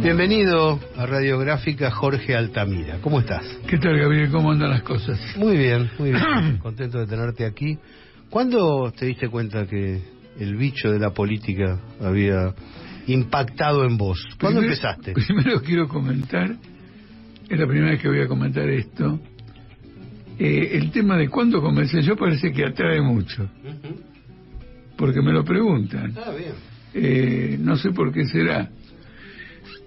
Bienvenido a Radiográfica, Jorge Altamira. ¿Cómo estás? ¿Qué tal, Gabriel? ¿Cómo andan las cosas? Muy bien, muy bien. Contento de tenerte aquí. ¿Cuándo te diste cuenta que el bicho de la política había impactado en vos? ¿Cuándo empezaste? Primero quiero comentar, es la primera vez que voy a comentar esto, el tema de cuándo comencé yo parece que atrae mucho, porque me lo preguntan. Ah, bien. No sé por qué será.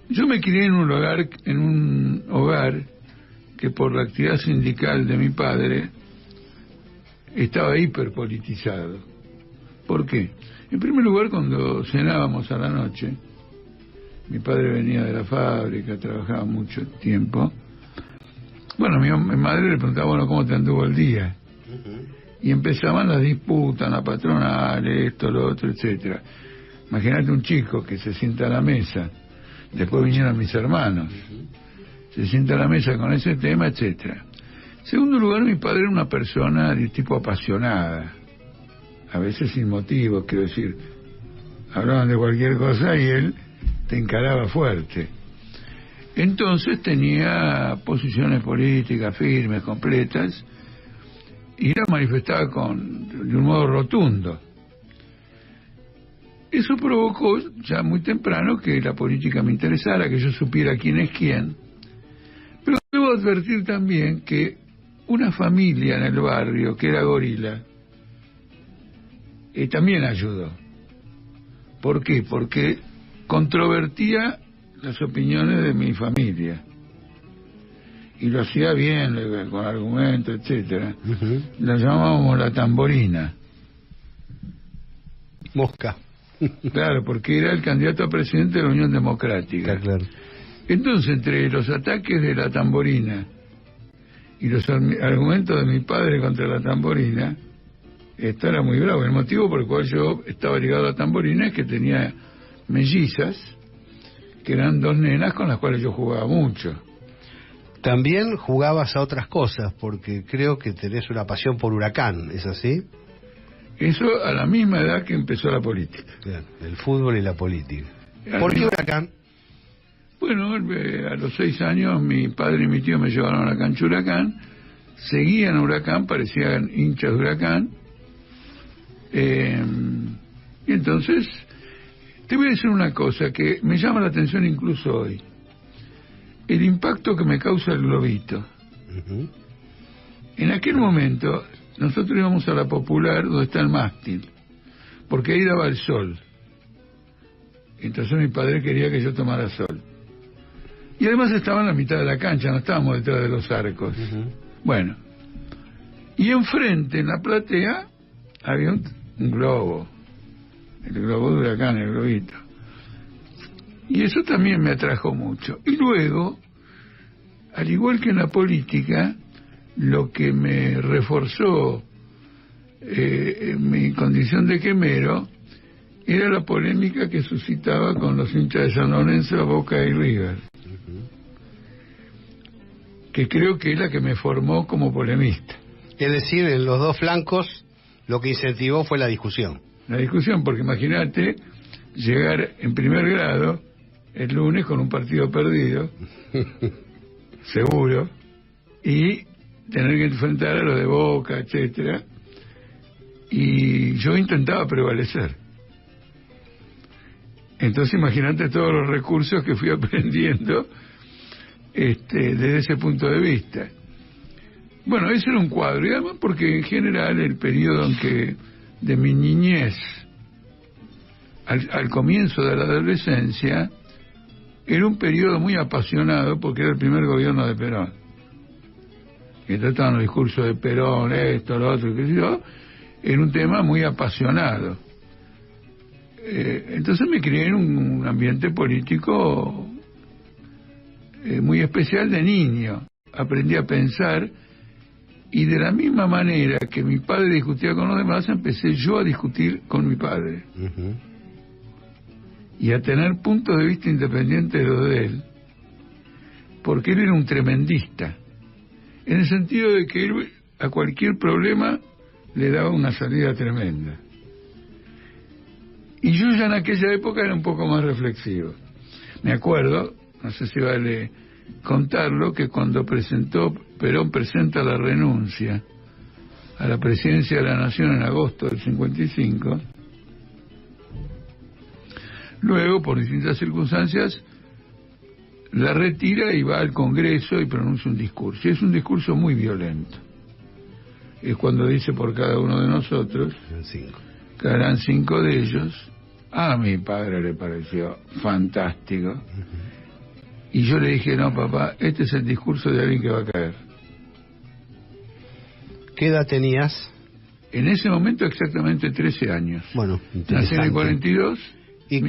Yo me crié en un hogar que por la actividad sindical de mi padre estaba hiperpolitizado. ¿Por qué? En primer lugar, cuando cenábamos a la noche, mi padre venía de la fábrica, trabajaba mucho tiempo. Bueno, mi madre le preguntaba, bueno, ¿cómo te anduvo el día? Y empezaban las disputas, la patronal, esto, lo otro, etcétera. Imagínate un chico que se sienta a la mesa, después vinieron mis hermanos, se sienta a la mesa con ese tema, etcétera. En segundo lugar, mi padre era una persona de tipo apasionada, a veces sin motivo, quiero decir, hablaban de cualquier cosa y él te encaraba fuerte. Entonces tenía posiciones políticas firmes, completas, y las manifestaba de un modo rotundo. Eso provocó ya muy temprano que la política me interesara, que yo supiera quién es quién. Pero debo advertir también que una familia en el barrio, que era gorila, también ayudó. ¿Por qué? Porque controvertía las opiniones de mi familia. Y lo hacía bien, con argumentos, etcétera. La llamábamos la tamborina. Mosca. Claro, porque era el candidato a presidente de la Unión Democrática. Claro. Entonces, entre los ataques de la tamborina y los argumentos de mi padre contra la tamborina, esto era muy bravo. El motivo por el cual yo estaba ligado a la tamborina es que tenía mellizas, que eran dos nenas con las cuales yo jugaba mucho. También jugabas a otras cosas, porque creo que tenés una pasión por Huracán, ¿es así? Eso a la misma edad que empezó la política. Claro, el fútbol y la política. ¿Por qué Huracán? Bueno, a los 6 años mi padre y mi tío me llevaron a la cancha Huracán, seguían a Huracán, parecían hinchas de Huracán, y entonces te voy a decir una cosa que me llama la atención incluso hoy: el impacto que me causa el globito. En aquel momento nosotros íbamos a la Popular, donde está el mástil, porque ahí daba el sol. Entonces mi padre quería que yo tomara sol. Y además estaba en la mitad de la cancha, no estábamos detrás de los arcos. Bueno, y enfrente, en la platea, había un globo. El globo de Huracán, el globito. Y eso también me atrajo mucho. Y luego, al igual que en la política, lo que me reforzó en mi condición de quemero era la polémica que suscitaba con los hinchas de San Lorenzo, Boca y River, que creo que es la que me formó como polemista. Es decir, en los dos flancos lo que incentivó fue la discusión. La discusión, porque imagínate llegar en primer grado el lunes con un partido perdido, seguro, y tener que enfrentar a lo de Boca, etcétera. Y yo intentaba prevalecer. Entonces imagínate todos los recursos que fui aprendiendo desde ese punto de vista. Bueno, ese era un cuadro, y además porque en general el periodo en que de mi niñez al comienzo de la adolescencia era un periodo muy apasionado, porque era el primer gobierno de Perón, que trataban los discursos de Perón, esto, lo otro, qué sé yo, era un tema muy apasionado. Entonces me crié en un ambiente político muy especial de niño. Aprendí a pensar, y de la misma manera que mi padre discutía con los demás, empecé yo a discutir con mi padre. Y a tener puntos de vista independientes de los de él, porque él era un tremendista, en el sentido de que él a cualquier problema le daba una salida tremenda. Y yo ya en aquella época era un poco más reflexivo. Me acuerdo no sé si vale contarlo, que cuando Perón presenta la renuncia a la presidencia de la Nación en agosto del 55, luego, por distintas circunstancias, la retira y va al Congreso y pronuncia un discurso. Y es un discurso muy violento. Es cuando dice por cada uno de nosotros, caerán 5 de ellos. A mi padre le pareció fantástico. Y yo le dije, no, papá, este es el discurso de alguien que va a caer. ¿Qué edad tenías? En ese momento exactamente 13 años. Bueno, nací en el 42. ¿Y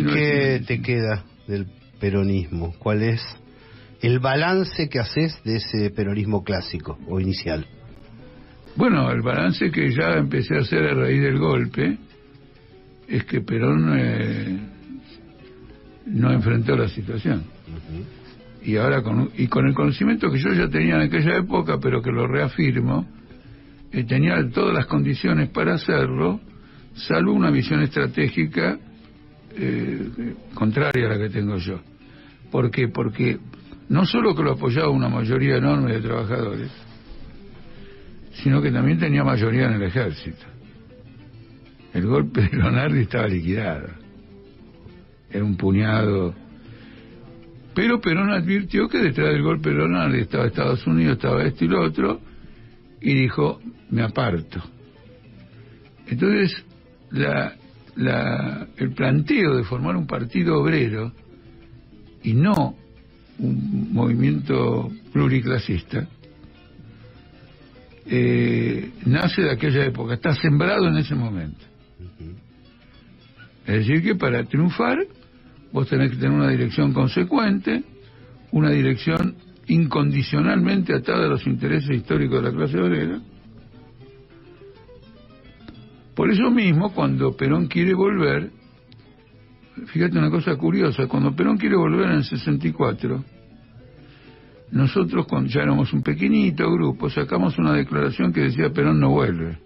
qué te queda del peronismo? ¿Cuál es el balance que haces de ese peronismo clásico o inicial? Bueno, el balance que ya empecé a hacer a raíz del golpe es que Perón no enfrentó la situación. Y ahora con el conocimiento que yo ya tenía en aquella época, pero que lo reafirmo, tenía todas las condiciones para hacerlo, salvo una visión estratégica contraria a la que tengo yo. ¿Por qué? Porque no solo que lo apoyaba una mayoría enorme de trabajadores, sino que también tenía mayoría en el ejército. El golpe de Lonardi estaba liquidado. Era un puñado. Pero Perón advirtió que detrás del golpe de Lonardi estaba Estados Unidos, estaba esto y lo otro, y dijo, me aparto. Entonces, el planteo de formar un partido obrero y no un movimiento pluriclasista nace de aquella época, está sembrado en ese momento. Es decir, que para triunfar vos tenés que tener una dirección consecuente, una dirección incondicionalmente atada a los intereses históricos de la clase obrera. Por eso mismo, cuando Perón quiere volver, fíjate una cosa curiosa, cuando Perón quiere volver en el 64, nosotros, cuando ya éramos un pequeñito grupo, sacamos una declaración que decía Perón no vuelve.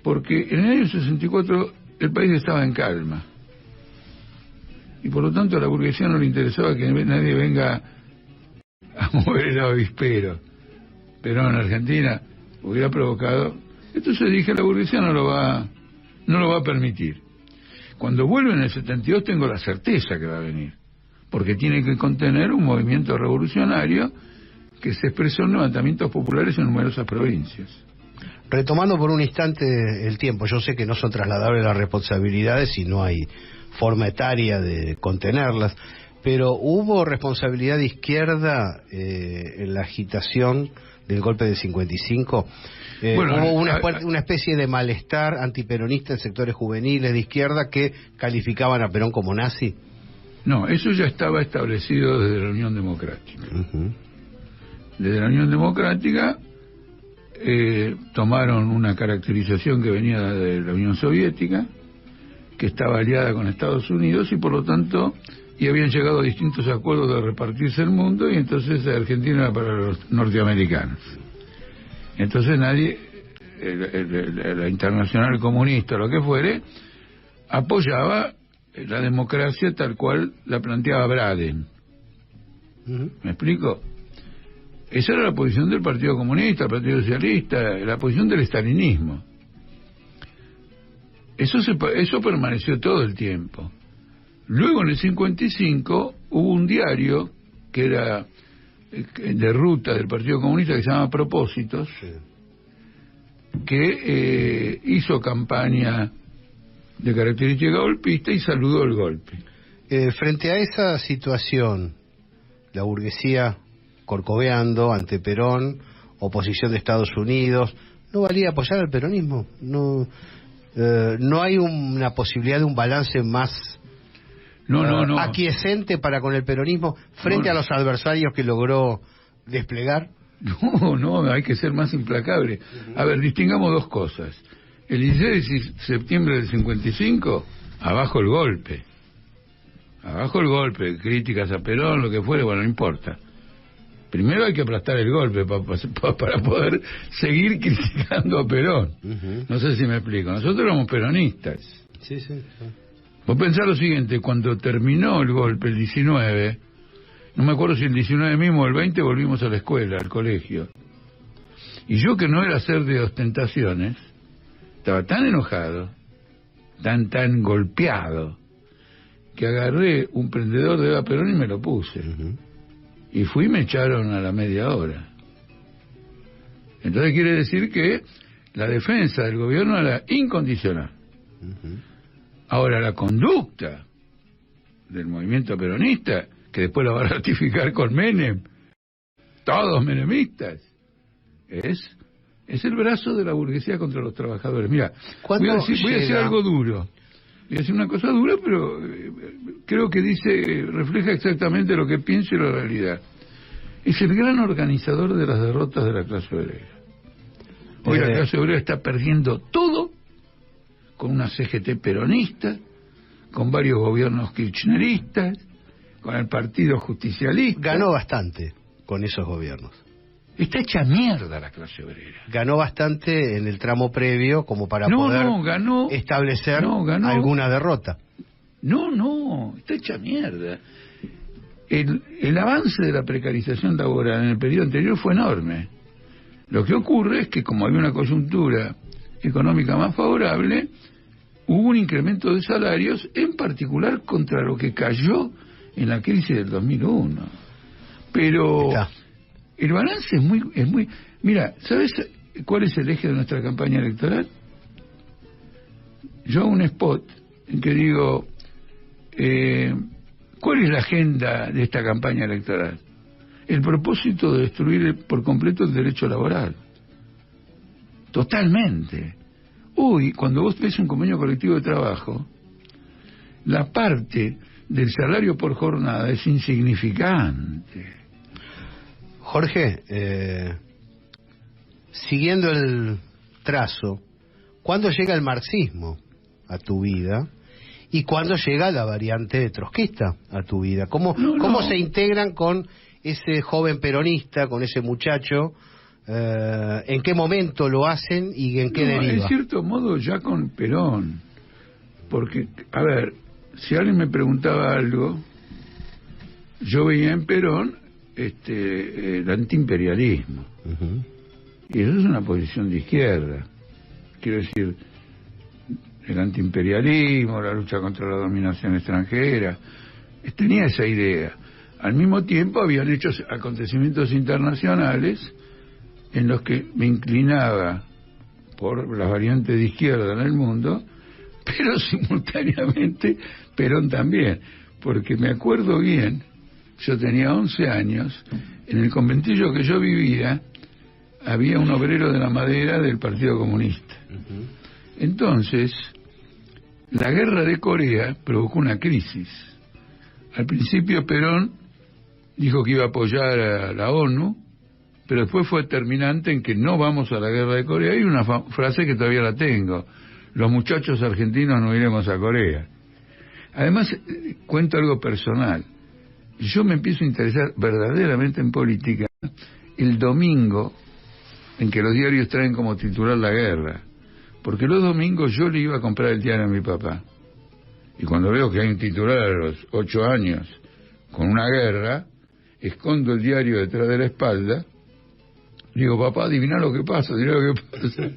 Porque en el año 64 el país estaba en calma. Y por lo tanto a la burguesía no le interesaba que nadie venga a mover el avispero. Perón en Argentina hubiera provocado. Entonces dije, la burguesía no lo va a permitir. Cuando vuelve en el 72 tengo la certeza que va a venir. Porque tiene que contener un movimiento revolucionario que se expresó en levantamientos populares en numerosas provincias. Retomando por un instante el tiempo, yo sé que no son trasladables las responsabilidades y no hay forma etaria de contenerlas, pero ¿hubo responsabilidad de izquierda en la agitación del golpe del 55? Hubo una especie de malestar antiperonista en sectores juveniles de izquierda que calificaban a Perón como nazi. No, eso ya estaba establecido desde la Unión Democrática. Desde la Unión Democrática tomaron una caracterización que venía de la Unión Soviética, que estaba aliada con Estados Unidos y por lo tanto y habían llegado a distintos acuerdos de repartirse el mundo, y entonces Argentina era para los norteamericanos. Entonces nadie, la Internacional Comunista o lo que fuere, apoyaba la democracia tal cual la planteaba Braden. ¿Me explico? Esa era la posición del Partido Comunista, el Partido Socialista, la posición del estalinismo. Eso permaneció todo el tiempo. Luego en el 55 hubo un diario que era de ruta del Partido Comunista que se llama Propósitos, que hizo campaña de característica golpista y saludó el golpe. Frente a esa situación, la burguesía corcoveando ante Perón, oposición de Estados Unidos, ¿no valía apoyar al peronismo? ¿No hay una posibilidad de un balance más aquiescente para con el peronismo frente a los adversarios que logró desplegar? No, hay que ser más implacable. A ver, distingamos dos cosas. El 16 de septiembre del 55, abajo el golpe. Abajo el golpe, críticas a Perón, lo que fuere, bueno, no importa. Primero hay que aplastar el golpe para poder seguir criticando a Perón. No sé si me explico. Nosotros éramos peronistas. Sí. Vos pensás lo siguiente, cuando terminó el golpe, el 19, no me acuerdo si el 19 mismo o el 20, volvimos a la escuela, al colegio. Y yo, que no era hacer de ostentaciones, estaba tan enojado, tan golpeado, que agarré un prendedor de Eva Perón y me lo puse. Y fui y me echaron a la media hora. Entonces quiere decir que la defensa del gobierno era incondicional. Ahora, la conducta del movimiento peronista, que después la va a ratificar con Menem, todos menemistas, es el brazo de la burguesía contra los trabajadores. Mira, voy a decir algo duro. Voy a decir una cosa dura, pero creo que refleja exactamente lo que pienso y la realidad. Es el gran organizador de las derrotas de la clase obrera. Hoy la clase obrera está perdiendo todo con una CGT peronista, con varios gobiernos kirchneristas, con el Partido Justicialista. Ganó bastante con esos gobiernos. Está hecha mierda la clase obrera. Ganó bastante en el tramo previo como para poder establecer alguna derrota. No, está hecha mierda. El avance de la precarización laboral en el periodo anterior fue enorme. Lo que ocurre es que, como había una coyuntura económica más favorable, hubo un incremento de salarios, en particular contra lo que cayó en la crisis del 2001. Pero el balance es muy... Mira, ¿sabes cuál es el eje de nuestra campaña electoral? Yo hago un spot en que digo, ¿cuál es la agenda de esta campaña electoral? El propósito de destruir por completo el derecho laboral. Totalmente. Hoy, cuando vos ves un convenio colectivo de trabajo, la parte del salario por jornada es insignificante. Jorge, siguiendo el trazo, ¿cuándo llega el marxismo a tu vida? ¿Y cuándo llega la variante trotskista a tu vida? ¿Cómo se integran con ese joven peronista, con ese muchacho? ¿En qué momento lo hacen y en qué deriva? En cierto modo ya con Perón, porque, a ver, si alguien me preguntaba algo, yo veía en Perón el antiimperialismo. Y eso es una posición de izquierda. Quiero decir, el antiimperialismo, la lucha contra la dominación extranjera, tenía esa idea. Al mismo tiempo habían hecho acontecimientos internacionales en los que me inclinaba por las variantes de izquierda en el mundo, pero simultáneamente Perón también, porque me acuerdo bien, yo tenía 11 años, en el conventillo que yo vivía había un obrero de la madera del Partido Comunista. Entonces, la guerra de Corea provocó una crisis. Al principio Perón dijo que iba a apoyar a la ONU, pero después fue determinante en que no vamos a la guerra de Corea. Hay una frase que todavía la tengo: los muchachos argentinos no iremos a Corea. Además, cuento algo personal. Yo me empiezo a interesar verdaderamente en política el domingo en que los diarios traen como titular la guerra, porque los domingos yo le iba a comprar el diario a mi papá, y cuando veo que hay un titular a los 8 años con una guerra, escondo el diario detrás de la espalda, digo: papá, adivina lo que pasa, adivina lo que pasa.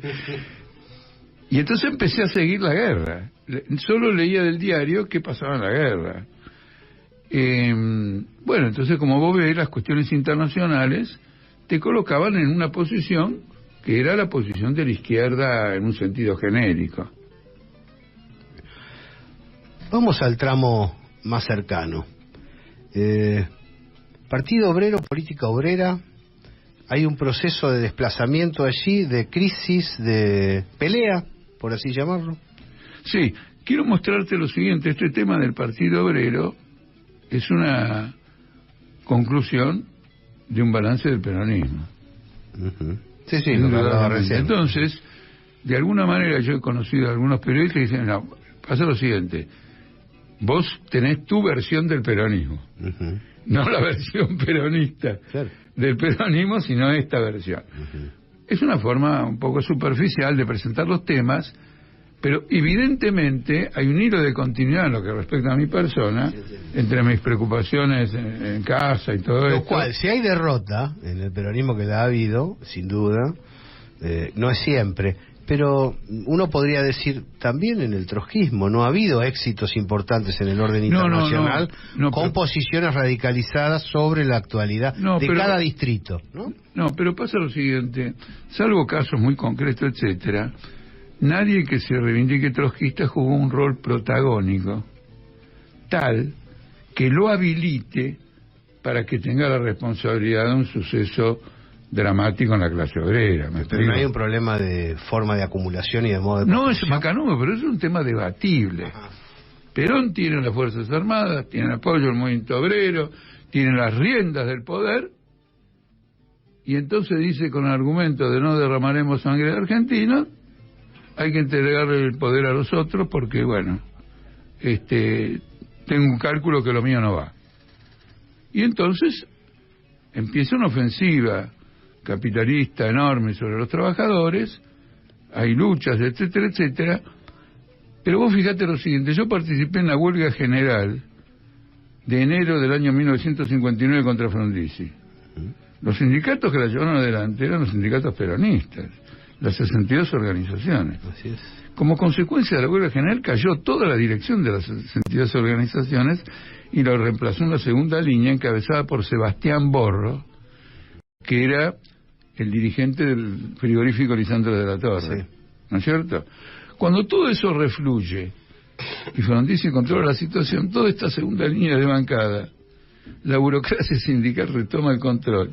Y entonces empecé a seguir la guerra. Solo leía del diario qué pasaba en la guerra. Bueno, entonces, como vos ves, las cuestiones internacionales te colocaban en una posición que era la posición de la izquierda en un sentido genérico. Vamos al tramo más cercano. Partido Obrero, política obrera. Hay un proceso de desplazamiento allí, de crisis, de pelea, por así llamarlo. Sí, quiero mostrarte lo siguiente. Este tema del Partido Obrero es una conclusión de un balance del peronismo. Sí, lo que hablaba recién. Entonces, de alguna manera yo he conocido a algunos periodistas que dicen: no, pasa lo siguiente, vos tenés tu versión del peronismo, no la versión peronista del peronismo, sino esta versión. Es una forma un poco superficial de presentar los temas, Pero evidentemente hay un hilo de continuidad en lo que respecta a mi persona, entre mis preocupaciones en casa y todo esto. Lo cual, si hay derrota en el peronismo, que la ha habido, sin duda, no es siempre, pero uno podría decir también en el trotskismo no ha habido éxitos importantes en el orden internacional con posiciones radicalizadas sobre la actualidad de cada distrito, ¿no? No, pero pasa lo siguiente, salvo casos muy concretos, etcétera, nadie que se reivindique trotskista jugó un rol protagónico tal que lo habilite para que tenga la responsabilidad de un suceso dramático en la clase obrera. Pero no hay un problema de forma de acumulación y de modo de... No, es macanudo, pero es un tema debatible. Ajá. Perón tiene las Fuerzas Armadas, tiene el apoyo del movimiento obrero, tiene las riendas del poder, y entonces dice con el argumento de no derramaremos sangre de argentinos, hay que entregarle el poder a los otros porque, bueno, tengo un cálculo que lo mío no va. Y entonces empieza una ofensiva capitalista enorme sobre los trabajadores, hay luchas, etcétera, etcétera, pero vos fíjate lo siguiente, yo participé en la huelga general de enero del año 1959 contra Frondizi. Los sindicatos que la llevaron adelante eran los sindicatos peronistas, las 62 organizaciones. Así es. Como consecuencia de la huelga general cayó toda la dirección de las 62 organizaciones y lo reemplazó en la segunda línea encabezada por Sebastián Borro, que era el dirigente del frigorífico Lisandro de la Torre, sí. ¿No es cierto? Cuando todo eso refluye y Frondizi controla la situación, toda esta segunda línea de bancada, la burocracia sindical retoma el control,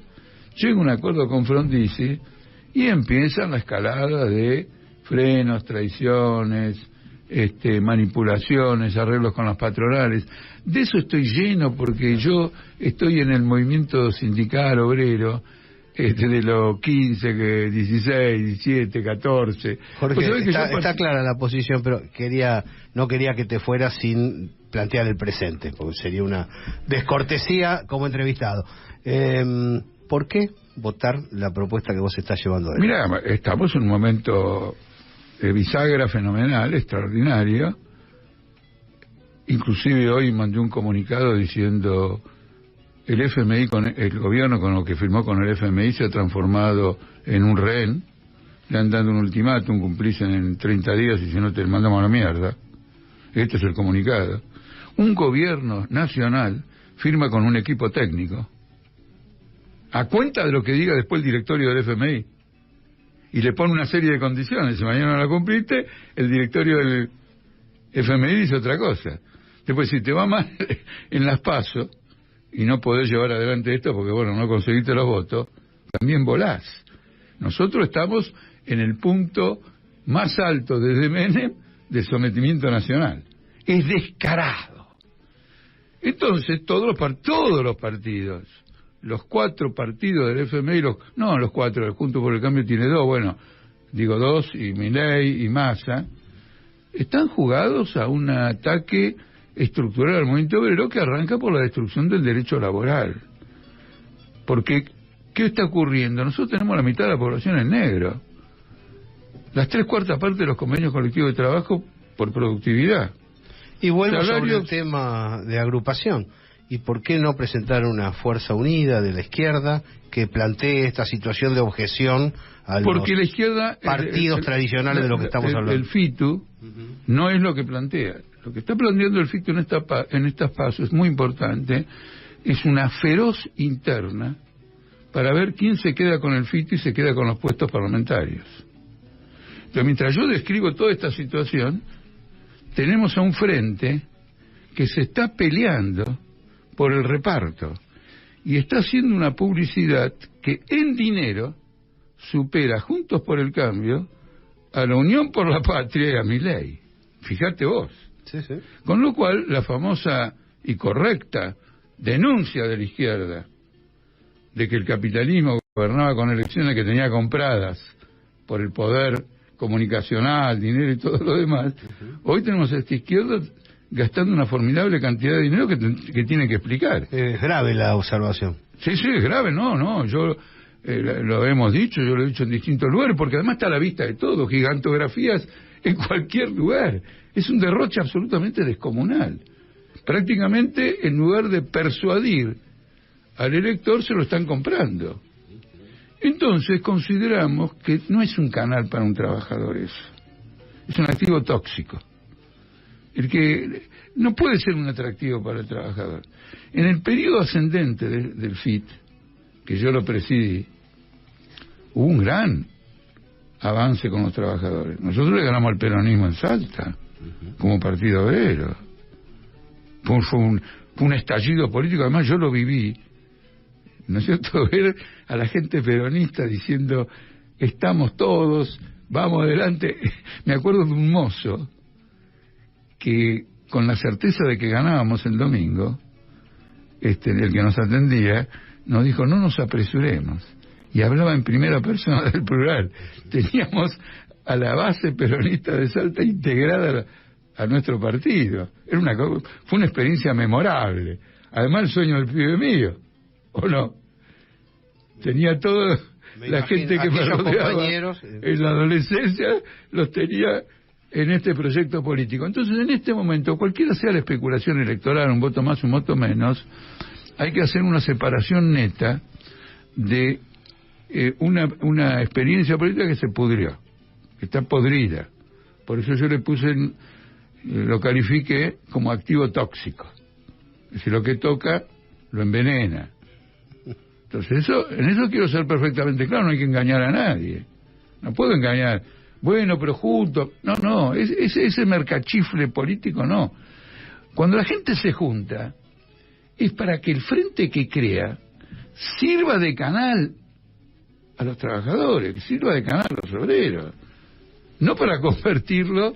llega a un acuerdo con Frondizi y empiezan la escalada de frenos, traiciones, manipulaciones, arreglos con las patronales. De eso estoy lleno porque yo estoy en el movimiento sindical obrero de los 15, 16, 17, 14. Jorge, pues está clara la posición, pero no quería que te fueras sin plantear el presente, porque sería una descortesía como entrevistado. ¿Por qué votar la propuesta que vos estás llevando adelante? Mira, estamos en un momento de bisagra fenomenal, extraordinario. Inclusive hoy mandé un comunicado diciendo el FMI, el gobierno con lo que firmó con el FMI se ha transformado en un rehén. Le han dado un ultimátum, cumplís en 30 días y si no te mandamos a la mierda. Este es el comunicado. Un gobierno nacional firma con un equipo técnico a cuenta de lo que diga después el directorio del FMI y le pone una serie de condiciones. Si mañana no la cumpliste, el directorio del FMI dice otra cosa. Después, si te va mal en las PASO y no podés llevar adelante esto porque, bueno, no conseguiste los votos, también volás. Nosotros estamos en el punto más alto desde Menem de sometimiento nacional. Es descarado. Entonces, todos los partidos, los 4 partidos del FMI, los 4, el Juntos por el Cambio tiene 2, bueno, digo 2, y Milei y Massa, están jugados a un ataque estructural al movimiento obrero que arranca por la destrucción del derecho laboral. Porque, ¿qué está ocurriendo? Nosotros tenemos la mitad de la población en negro. Las 3/4 partes de los convenios colectivos de trabajo por productividad. Y vuelvo sobre el tema de agrupación. ¿Y por qué no presentar una fuerza unida de la izquierda que plantee esta situación de objeción a los la izquierda, partidos tradicionales de lo que estamos hablando? El FITU no es lo que plantea. Lo que está planteando el FITU en estas pasos, es muy importante, es una feroz interna para ver quién se queda con el FITU y se queda con los puestos parlamentarios. Pero mientras yo describo toda esta situación, tenemos a un frente que se está peleando por el reparto y está haciendo una publicidad que en dinero supera Juntos por el Cambio a la Unión por la Patria y a Milei. Fíjate vos. Sí, sí. Con lo cual la famosa y correcta denuncia de la izquierda de que el capitalismo gobernaba con elecciones que tenía compradas por el poder comunicacional, dinero y todo lo demás, hoy tenemos a esta izquierda gastando una formidable cantidad de dinero que tiene que explicar. Es grave la observación. Sí, es grave, yo lo hemos dicho, yo lo he dicho en distintos lugares, porque además está a la vista de todo, gigantografías en cualquier lugar. Es un derroche absolutamente descomunal. Prácticamente, en lugar de persuadir al elector, se lo están comprando. Entonces consideramos que no es un canal para un trabajador eso. Es un activo tóxico. El que no puede ser un atractivo para el trabajador. En el periodo ascendente del FIT, que yo lo presidí, hubo un gran avance con los trabajadores. Nosotros le ganamos al peronismo en Salta, como partido obrero. Fue un estallido político, además yo lo viví, ¿no es cierto? Ver a la gente peronista diciendo, estamos todos, vamos adelante. Me acuerdo de un mozo que, con la certeza de que ganábamos el domingo, el que nos atendía, nos dijo, no nos apresuremos. Y hablaba en primera persona del plural. Teníamos a la base peronista de Salta integrada a nuestro partido. Fue una experiencia memorable. Además, el sueño del pibe mío, ¿o no? Tenía toda la gente que me rodeaba en la adolescencia, los tenía en este proyecto político. Entonces, en este momento, cualquiera sea la especulación electoral, un voto más, un voto menos, hay que hacer una separación neta de una experiencia política que se pudrió, que está podrida. Por eso yo le puse, lo califiqué como activo tóxico. Es decir, lo que toca lo envenena. Entonces, en eso quiero ser perfectamente claro, no hay que engañar a nadie. No puedo engañar. Bueno, pero juntos. No, ese mercachifle político no. Cuando la gente se junta, es para que el frente que crea sirva de canal a los trabajadores, que sirva de canal a los obreros. No para convertirlo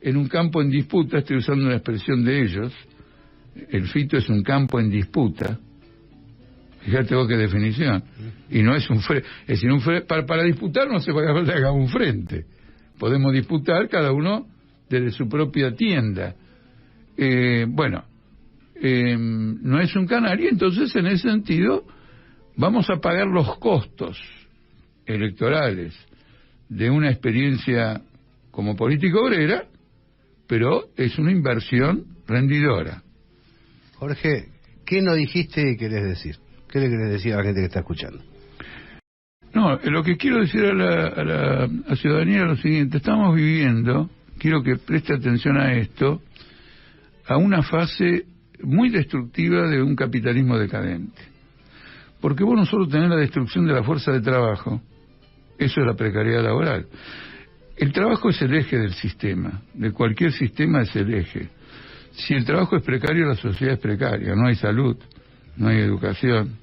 en un campo en disputa, estoy usando una expresión de ellos, el fito es un campo en disputa. Fíjate vos qué definición. Y no es un frente. Es decir, para disputar no se puede hacer que hagamos un frente. Podemos disputar cada uno desde su propia tienda. No es un canal, y entonces en ese sentido vamos a pagar los costos electorales de una experiencia como política obrera, pero es una inversión rendidora. Jorge, ¿qué no dijiste y querés decir? ¿Qué le querés decir a la gente que está escuchando? No, lo que quiero decir a la ciudadanía es lo siguiente. Estamos viviendo, quiero que preste atención a esto, a una fase muy destructiva de un capitalismo decadente. Porque vos no solo tenés la destrucción de la fuerza de trabajo, eso es la precariedad laboral. El trabajo es el eje del sistema, de cualquier sistema es el eje. Si el trabajo es precario, la sociedad es precaria, no hay salud, no hay educación,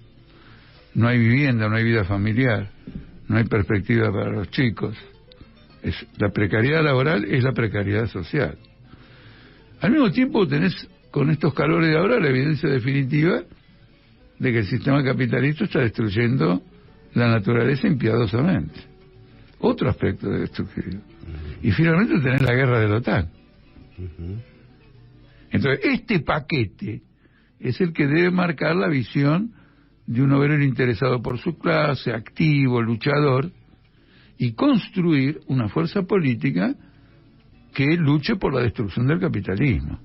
no hay vivienda, no hay vida familiar, no hay perspectiva para los chicos. La precariedad laboral es la precariedad social. Al mismo tiempo tenés con estos calores de ahora la evidencia definitiva de que el sistema capitalista está destruyendo la naturaleza impiadosamente. Otro aspecto de destrucción. Y finalmente tenés la guerra de la OTAN. Entonces, este paquete es el que debe marcar la visión de un obrero interesado por su clase, activo, luchador, y construir una fuerza política que luche por la destrucción del capitalismo.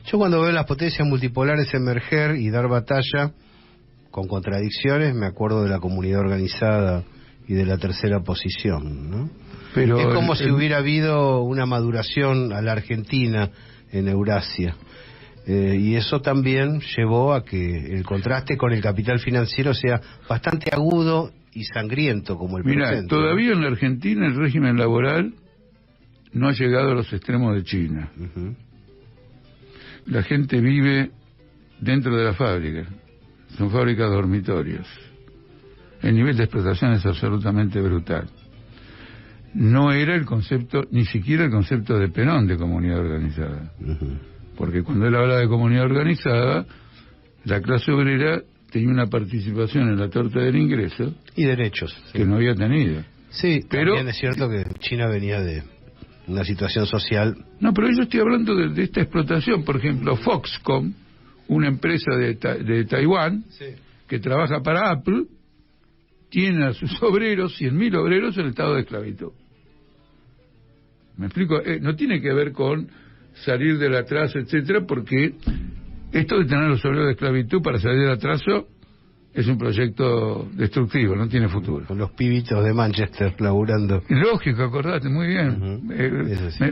Yo cuando veo las potencias multipolares emerger y dar batalla con contradicciones, me acuerdo de la comunidad organizada y de la tercera posición, ¿no? Pero es como si hubiera habido una maduración a la Argentina en Eurasia. Y eso también llevó a que el contraste con el capital financiero sea bastante agudo y sangriento como el presente. Mira, todavía en la Argentina el régimen laboral no ha llegado a los extremos de China. La gente vive dentro de la fábrica, son fábricas dormitorios. El nivel de explotación es absolutamente brutal. No era el concepto, ni siquiera el concepto de Perón de comunidad organizada. Porque cuando él habla de comunidad organizada, la clase obrera tenía una participación en la torta del ingreso y derechos que no había tenido. Sí, pero también es cierto que China venía de una situación social. No, pero yo estoy hablando de esta explotación. Por ejemplo, Foxconn, una empresa de Taiwán, que trabaja para Apple, tiene a sus obreros, 100.000 obreros, en estado de esclavitud. ¿Me explico? No tiene que ver con salir del atraso, etcétera, porque esto de tener los obreros de esclavitud para salir del atraso es un proyecto destructivo, no tiene futuro. Con los pibitos de Manchester laburando. Lógico, acordate, muy bien. Sí.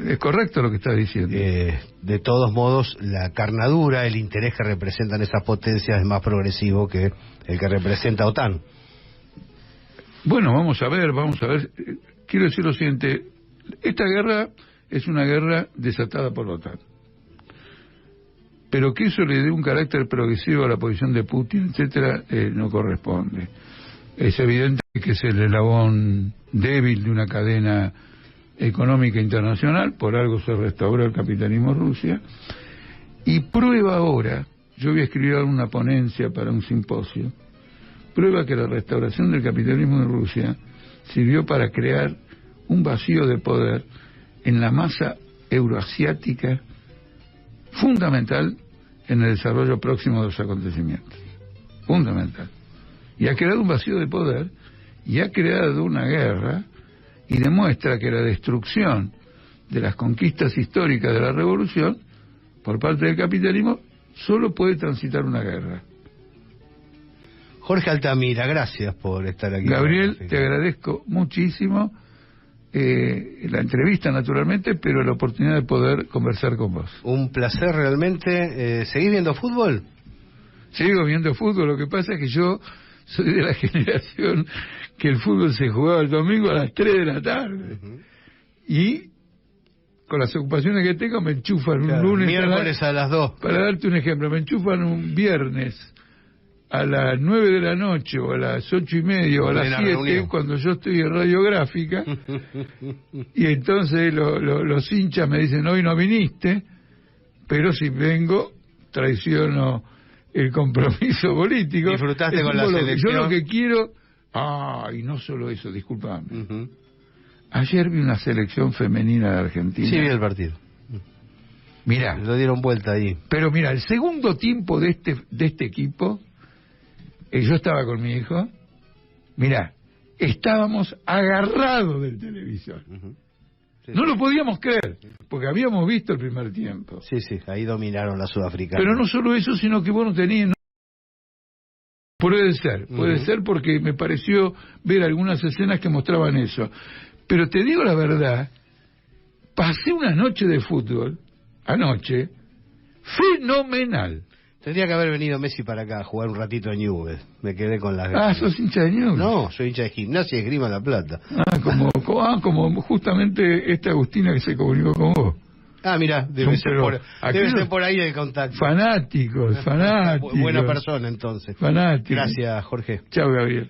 Es correcto lo que estás diciendo. De todos modos, la carnadura, el interés que representan esas potencias es más progresivo que el que representa OTAN. Bueno, vamos a ver. Quiero decir lo siguiente, esta guerra es una guerra desatada por la OTAN. Pero que eso le dé un carácter progresivo a la posición de Putin, etcétera, no corresponde. Es evidente que es el eslabón débil de una cadena económica internacional, por algo se restauró el capitalismo en Rusia, y prueba ahora, yo voy a escribir una ponencia para un simposio, prueba que la restauración del capitalismo en Rusia sirvió para crear un vacío de poder en la masa euroasiática fundamental en el desarrollo próximo de los acontecimientos. Fundamental. Y ha creado un vacío de poder y ha creado una guerra y demuestra que la destrucción de las conquistas históricas de la revolución por parte del capitalismo solo puede transitar una guerra. Jorge Altamira, gracias por estar aquí. Gabriel, te agradezco muchísimo la entrevista, naturalmente, pero la oportunidad de poder conversar con vos. Un placer realmente. ¿Seguís viendo fútbol? Sigo viendo fútbol, lo que pasa es que yo soy de la generación que el fútbol se jugaba el domingo a las 3 de la tarde. Y con las ocupaciones que tengo me enchufan un lunes miércoles a las 2. Para darte un ejemplo, me enchufan un viernes a las 9 de la noche o a las 8:30 o a las 7 cuando yo estoy en radiográfica y entonces los hinchas me dicen hoy no viniste, pero si vengo traiciono el compromiso político. Disfrutaste con la selección. Yo lo que quiero, y no solo eso, discúlpame. Ayer vi una selección femenina de Argentina. Sí, vi el partido. Mirá, lo dieron vuelta ahí. Pero mira, el segundo tiempo de este equipo, yo estaba con mi hijo, mirá, estábamos agarrados del televisor. Sí, no lo podíamos creer, porque habíamos visto el primer tiempo. Sí, ahí dominaron la sudafricana. Pero no solo eso, sino que vos no tenías... Puede ser porque me pareció ver algunas escenas que mostraban eso. Pero te digo la verdad, pasé una noche de fútbol, anoche, fenomenal. Tendría que haber venido Messi para acá a jugar un ratito en Newell's. Me quedé con las ganas. ¿Sos hincha de Newell's? No, soy hincha de Gimnasia y Esgrima La Plata. Como justamente esta Agustina que se comunicó con vos. Mira, debe ser por ahí el contacto. Fanáticos. Buena persona, entonces. Fanáticos. Gracias, Jorge. Chao, Gabriel.